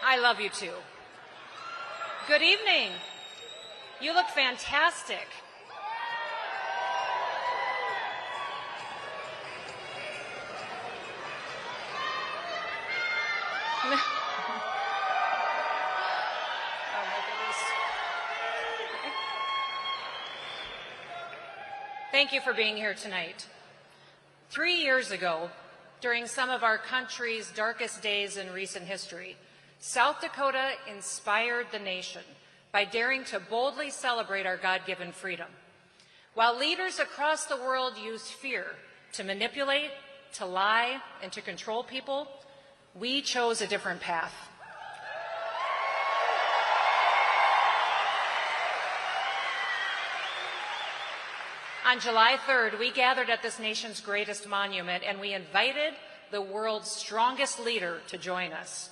I love you too. Good evening. You look fantastic. Oh my goodness. Thank you for being here tonight. 3 years ago, during some of our country's darkest days in recent history, South Dakota inspired the nation by daring to boldly celebrate our God-given freedom. While leaders across the world used fear to manipulate, to lie, and to control people, we chose a different path. On July 3rd, we gathered at this nation's greatest monument, and we invited the world's strongest leader to join us.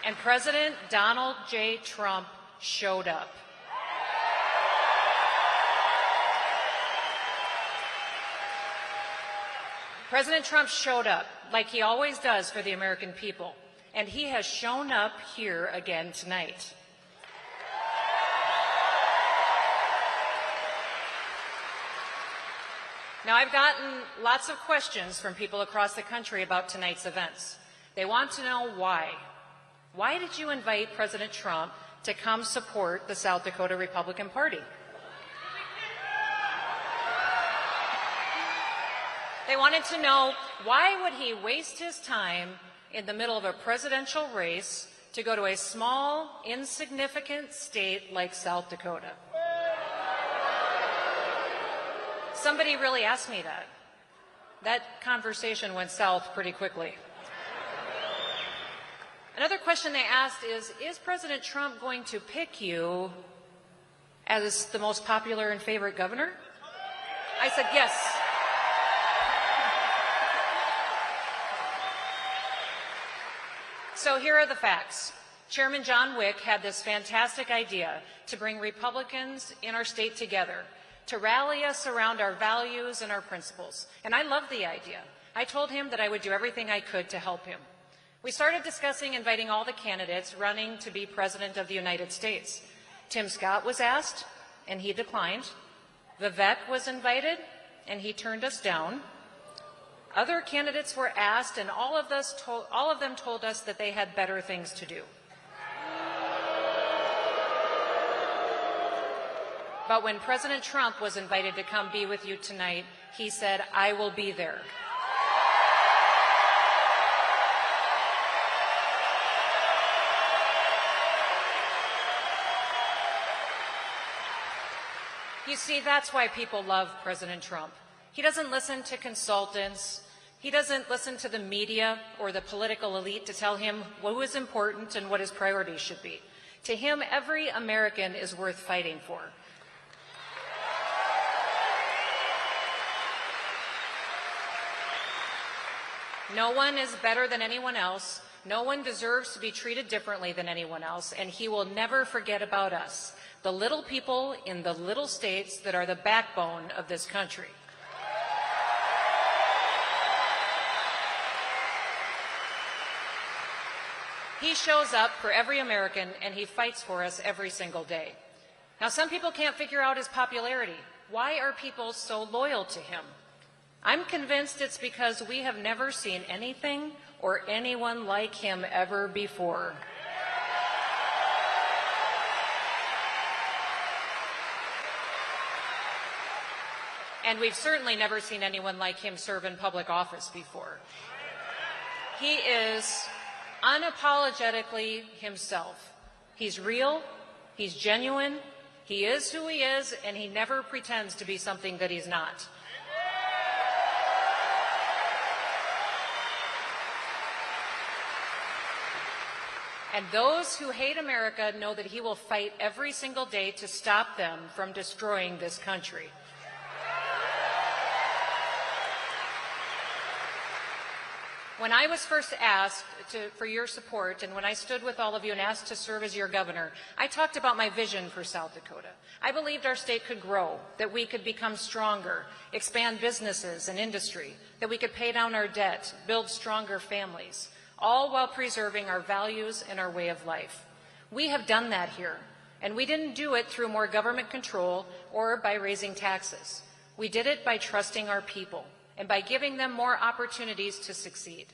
And President Donald J. Trump showed up. President Trump showed up, like he always does for the American people, and he has shown up here again tonight. Now, I've gotten lots of questions from people across the country about tonight's events. They want to know why. Why did you invite President Trump to come support the South Dakota Republican Party? They wanted to know, why would he waste his time in the middle of a presidential race to go to a small, insignificant state like South Dakota? Somebody really asked me that. That conversation went south pretty quickly. Another question they asked is President Trump going to pick you as the most popular and favorite governor? I said yes. So here are the facts. Chairman John Wick had this fantastic idea to bring Republicans in our state together, to rally us around our values and our principles. And I loved the idea. I told him that I would do everything I could to help him. We started discussing inviting all the candidates running to be President of the United States. Tim Scott was asked, and he declined. Vivek was invited, and he turned us down. Other candidates were asked, and all of them told us that they had better things to do. But when President Trump was invited to come be with you tonight, he said, "I will be there." You see, that's why people love President Trump. He doesn't listen to consultants. He doesn't listen to the media or the political elite to tell him what is important and what his priorities should be. To him, every American is worth fighting for. No one is better than anyone else. No one deserves to be treated differently than anyone else, and he will never forget about us, the little people in the little states that are the backbone of this country. He shows up for every American, and he fights for us every single day. Now, some people can't figure out his popularity. Why are people so loyal to him? I'm convinced it's because we have never seen anything or anyone like him ever before. And we've certainly never seen anyone like him serve in public office before. He is unapologetically himself. He's real, he's genuine, he is who he is, and he never pretends to be something that he's not. And those who hate America know that he will fight every single day to stop them from destroying this country. When I was first asked for your support, and when I stood with all of you and asked to serve as your governor, I talked about my vision for South Dakota. I believed our state could grow, that we could become stronger, expand businesses and industry, that we could pay down our debt, build stronger families, all while preserving our values and our way of life. We have done that here, and we didn't do it through more government control or by raising taxes. We did it by trusting our people and by giving them more opportunities to succeed.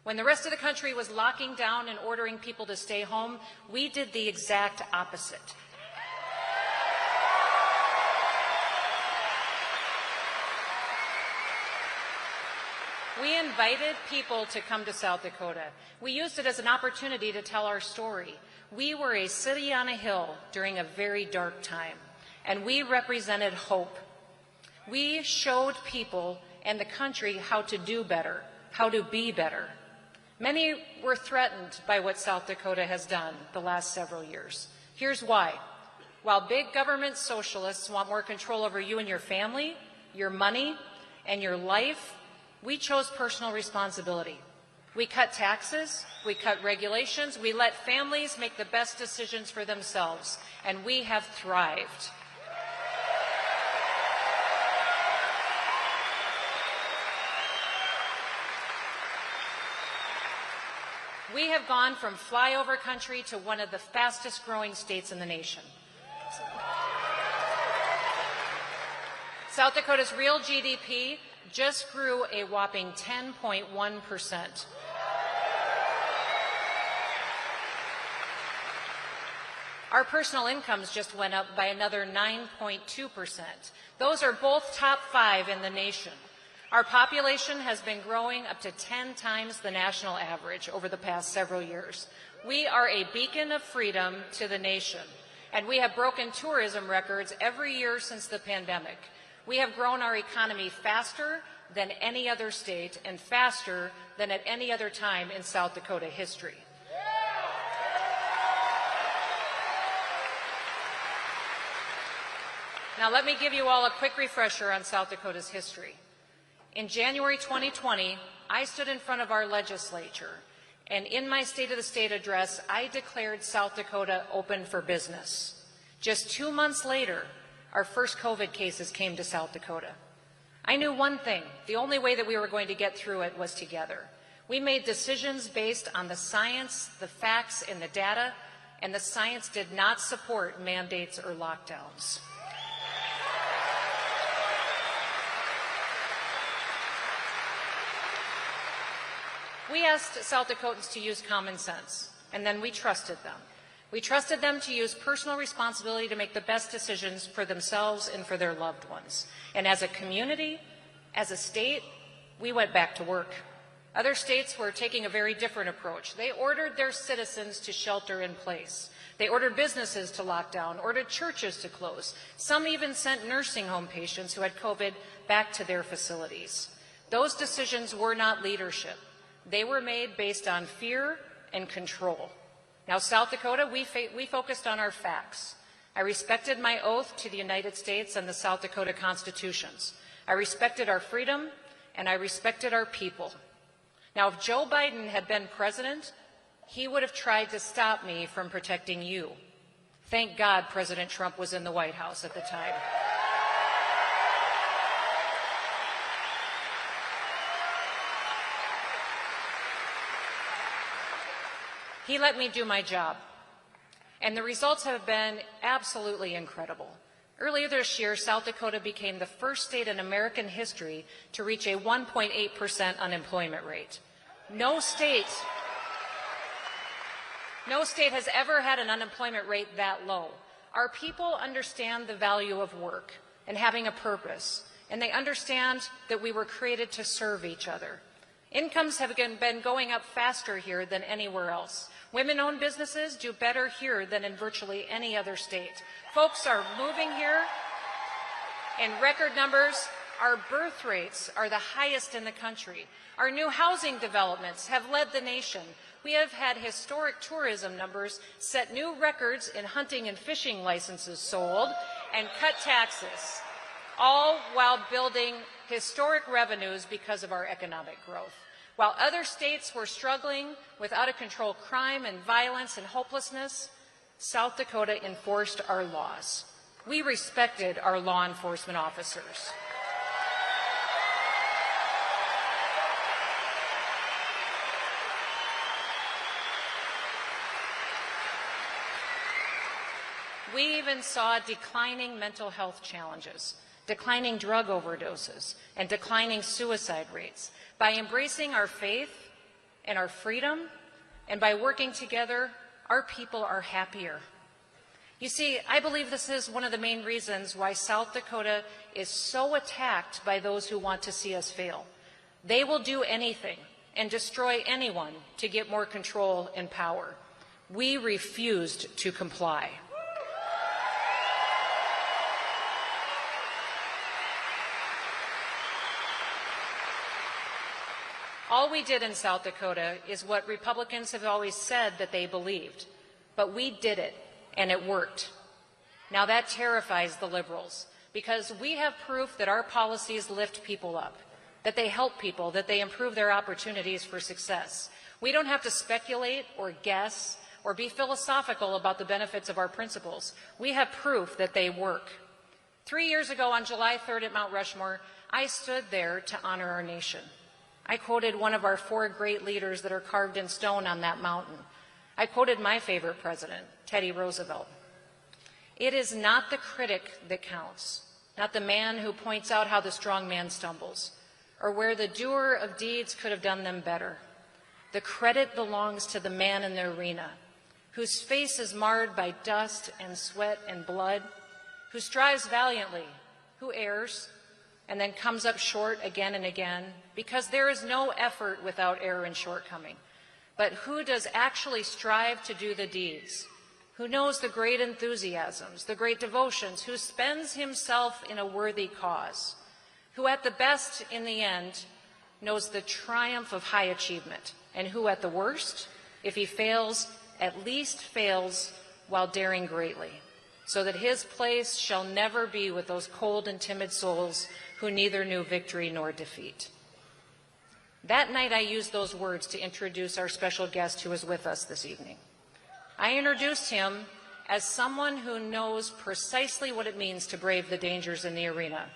When the rest of the country was locking down and ordering people to stay home, we did the exact opposite. We invited people to come to South Dakota. We used it as an opportunity to tell our story. We were a city on a hill during a very dark time, and we represented hope. We showed people and the country how to do better, how to be better. Many were threatened by what South Dakota has done the last several years. Here's why. While big government socialists want more control over you and your family, your money, and your life, we chose personal responsibility. We cut taxes, we cut regulations, we let families make the best decisions for themselves, and we have thrived. We have gone from flyover country to one of the fastest growing states in the nation. South Dakota's real GDP just grew a whopping 10.1%. Our personal incomes just went up by another 9.2%. Those are both top 5 in the nation. Our population has been growing up to 10 times the national average over the past several years. We are a beacon of freedom to the nation, and we have broken tourism records every year since the pandemic. We have grown our economy faster than any other state and faster than at any other time in South Dakota history. Now let me give you all a quick refresher on South Dakota's history. In January 2020, I stood in front of our legislature, and in my State of the State address, I declared South Dakota open for business. Just 2 months later, our first COVID cases came to South Dakota. I knew one thing: the only way that we were going to get through it was together. We made decisions based on the science, the facts, and the data, and the science did not support mandates or lockdowns. We asked South Dakotans to use common sense, and then we trusted them. We trusted them to use personal responsibility to make the best decisions for themselves and for their loved ones. And as a community, as a state, we went back to work. Other states were taking a very different approach. They ordered their citizens to shelter in place. They ordered businesses to lock down, ordered churches to close. Some even sent nursing home patients who had COVID back to their facilities. Those decisions were not leadership. They were made based on fear and control. Now, South Dakota, we focused on our facts. I respected my oath to the United States and the South Dakota constitutions. I respected our freedom, and I respected our people. Now, if Joe Biden had been president, he would have tried to stop me from protecting you. Thank God President Trump was in the White House at the time. He let me do my job, and the results have been absolutely incredible. Earlier this year, South Dakota became the first state in American history to reach a 1.8% unemployment rate. No state has ever had an unemployment rate that low. Our people understand the value of work and having a purpose, and they understand that we were created to serve each other. Incomes have been going up faster here than anywhere else. Women-owned businesses do better here than in virtually any other state. Folks are moving here in record numbers. Our birth rates are the highest in the country. Our new housing developments have led the nation. We have had historic tourism numbers, set new records in hunting and fishing licenses sold, and cut taxes, all while building historic revenues because of our economic growth. While other states were struggling with out-of-control crime and violence and hopelessness, South Dakota enforced our laws. We respected our law enforcement officers. We even saw declining mental health challenges, declining drug overdoses, and declining suicide rates by embracing our faith and our freedom, and by working together, our people are happier. You see, I believe this is one of the main reasons why South Dakota is so attacked by those who want to see us fail. They will do anything and destroy anyone to get more control and power. We refused to comply. All we did in South Dakota is what Republicans have always said that they believed, but we did it, and it worked. Now that terrifies the liberals, because we have proof that our policies lift people up, that they help people, that they improve their opportunities for success. We don't have to speculate or guess or be philosophical about the benefits of our principles. We have proof that they work. 3 years ago on July 3rd at Mount Rushmore, I stood there to honor our nation. I quoted one of our 4 great leaders that are carved in stone on that mountain. I quoted my favorite president, Teddy Roosevelt. It is not the critic that counts, not the man who points out how the strong man stumbles, or where the doer of deeds could have done them better. The credit belongs to the man in the arena, whose face is marred by dust and sweat and blood, who strives valiantly, who errs, and then comes up short again and again, because there is no effort without error and shortcoming. But who does actually strive to do the deeds, who knows the great enthusiasms, the great devotions, who spends himself in a worthy cause, who at the best, in the end, knows the triumph of high achievement, and who at the worst, if he fails, at least fails while daring greatly, so that his place shall never be with those cold and timid souls who neither knew victory nor defeat. That night I used those words to introduce our special guest who is with us this evening. I introduced him as someone who knows precisely what it means to brave the dangers in the arena,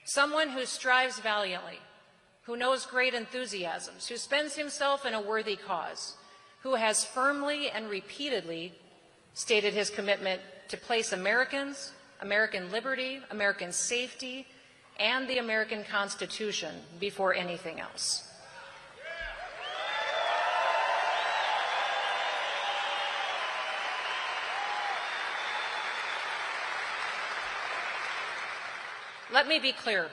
someone who strives valiantly, who knows great enthusiasms, who spends himself in a worthy cause, who has firmly and repeatedly stated his commitment to place Americans, American liberty, American safety, and the American Constitution before anything else. Let me be clear.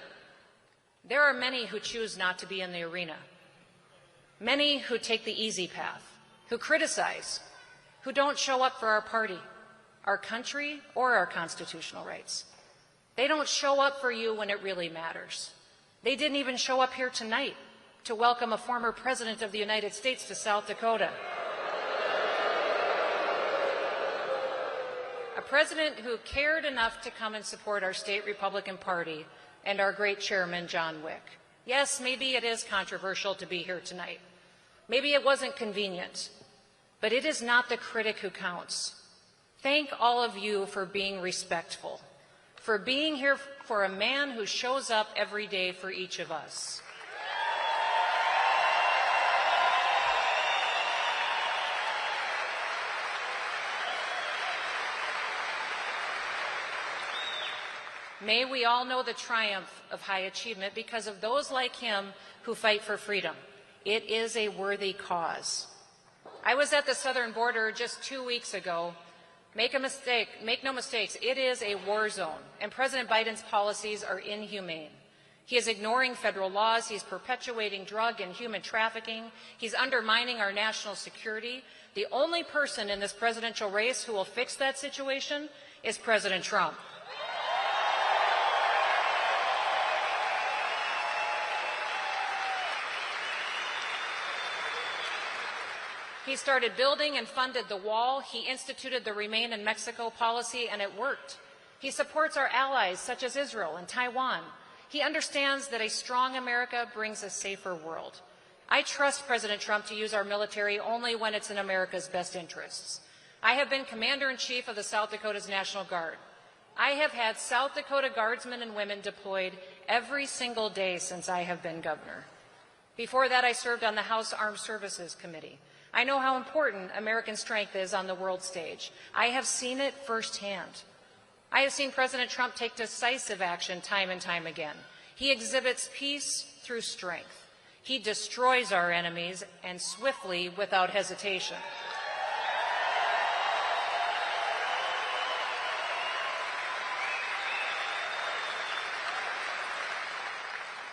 There are many who choose not to be in the arena, many who take the easy path, who criticize, who don't show up for our party, our country, or our constitutional rights. They don't show up for you when it really matters. They didn't even show up here tonight to welcome a former president of the United States to South Dakota. A president who cared enough to come and support our state Republican Party and our great chairman, John Wick. Yes, maybe it is controversial to be here tonight. Maybe it wasn't convenient, but it is not the critic who counts. Thank all of you for being respectful, for being here for a man who shows up every day for each of us. May we all know the triumph of high achievement because of those like him who fight for freedom. It is a worthy cause. I was at the southern border just 2 weeks ago. Make no mistakes, it is a war zone, and President Biden's policies are inhumane. He is ignoring federal laws, he's perpetuating drug and human trafficking, he's undermining our national security. The only person in this presidential race who will fix that situation is President Trump. He started building and funded the wall. He instituted the Remain in Mexico policy, and it worked. He supports our allies, such as Israel and Taiwan. He understands that a strong America brings a safer world. I trust President Trump to use our military only when it's in America's best interests. I have been Commander-in-Chief of the South Dakota's National Guard. I have had South Dakota Guardsmen and women deployed every single day since I have been governor. Before that, I served on the House Armed Services Committee. I know how important American strength is on the world stage. I have seen it firsthand. I have seen President Trump take decisive action time and time again. He exhibits peace through strength. He destroys our enemies, and swiftly, without hesitation.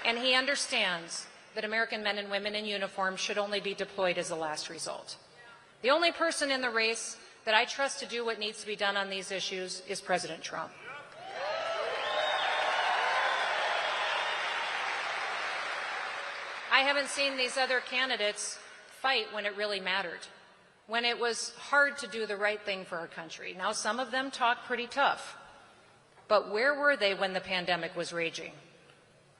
And he understands that American men and women in uniform should only be deployed as a last result. The only person in the race that I trust to do what needs to be done on these issues is President Trump. I haven't seen these other candidates fight when it really mattered, when it was hard to do the right thing for our country. Now, some of them talk pretty tough, but where were they when the pandemic was raging?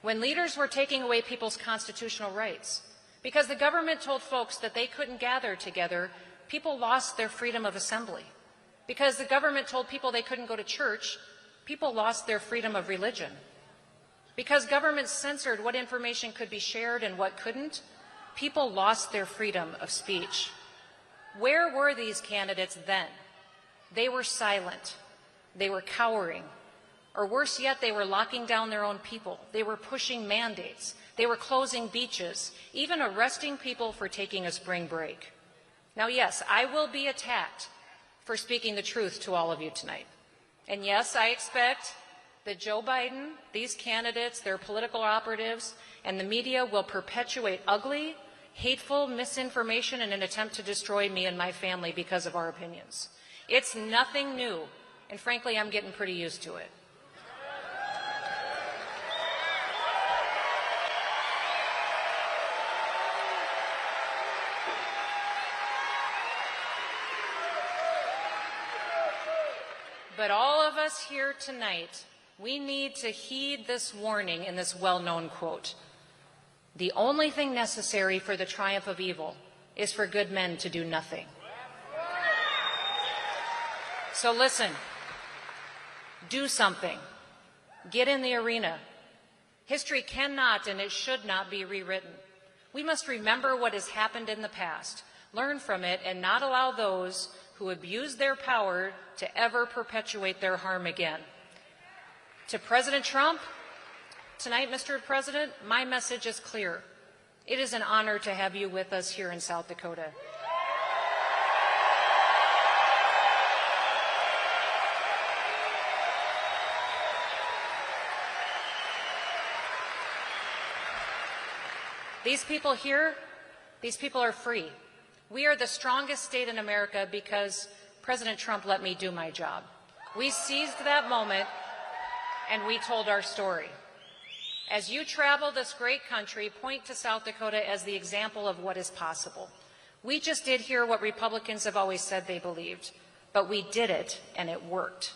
When leaders were taking away people's constitutional rights? Because the government told folks that they couldn't gather together, people lost their freedom of assembly. Because the government told people they couldn't go to church, people lost their freedom of religion. Because government censored what information could be shared and what couldn't, people lost their freedom of speech. Where were these candidates then? They were silent. They were cowering. Or worse yet, they were locking down their own people. They were pushing mandates. They were closing beaches, even arresting people for taking a spring break. Now, yes, I will be attacked for speaking the truth to all of you tonight. And yes, I expect that Joe Biden, these candidates, their political operatives, and the media will perpetuate ugly, hateful misinformation in an attempt to destroy me and my family because of our opinions. It's nothing new, and frankly, I'm getting pretty used to it. But all of us here tonight, we need to heed this warning in this well-known quote. The only thing necessary for the triumph of evil is for good men to do nothing. So listen, do something. Get in the arena. History cannot and it should not be rewritten. We must remember what has happened in the past, learn from it, and not allow those who abuse their power to ever perpetuate their harm again. To President Trump, tonight, Mr. President, my message is clear. It is an honor to have you with us here in South Dakota. These people here, these people are free. We are the strongest state in America because President Trump let me do my job. We seized that moment and we told our story. As you travel this great country, point to South Dakota as the example of what is possible. We just did here what Republicans have always said they believed, but we did it and it worked.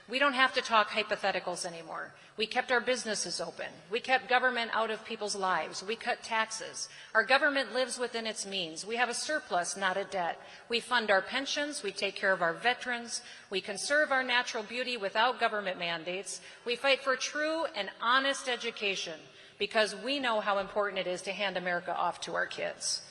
We don't have to talk hypotheticals anymore. We kept our businesses open. We kept government out of people's lives. We cut taxes. Our government lives within its means. We have a surplus, not a debt. We fund our pensions. We take care of our veterans. We conserve our natural beauty without government mandates. We fight for true and honest education because we know how important it is to hand America off to our kids.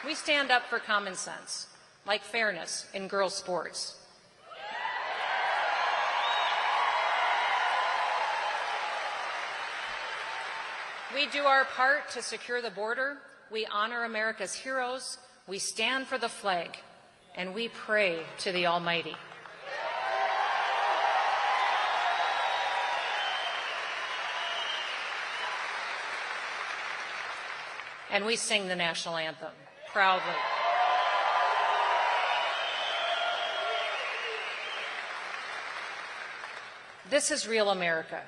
We stand up for common sense, like fairness in girls' sports. We do our part to secure the border. We honor America's heroes. We stand for the flag, and we pray to the Almighty. And we sing the national anthem proudly. This is real America.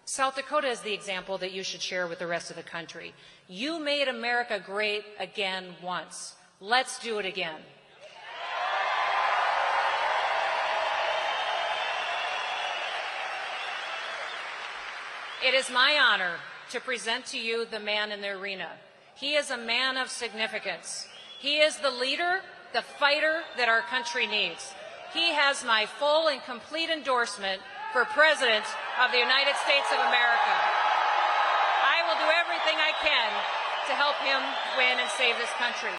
South Dakota is the example that you should share with the rest of the country. You made America great again once. Let's do it again. It is my honor to present to you the man in the arena. He is a man of significance. He is the leader, the fighter that our country needs. He has my full and complete endorsement for President of the United States of America. I will do everything I can to help him win and save this country.